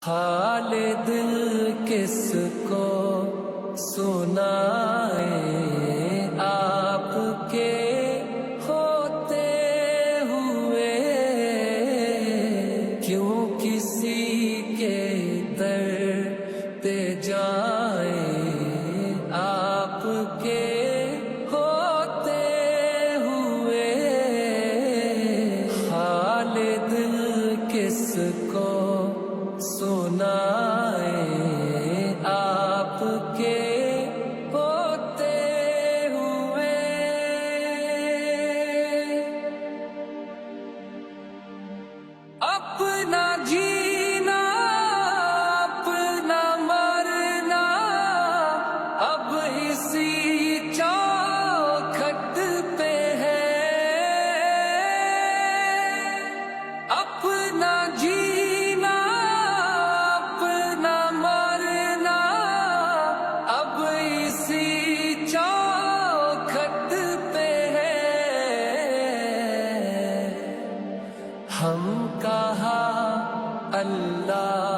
حال دل کس کو سنائے، آپ کے ہوتے ہوئے کیوں کسی کے در پہ جائے، آپ کے ہوتے ہوئے حال دل کس کو سنائے، آپ کے ہوتے ہوئے۔ اپنا جینا اپنا مرنا اب اسی چوکھٹ پہ ہے، اپنا جینا اپنا مرنا اب اسی چوکھٹ پہ ہے۔ ہم کہاں اللہ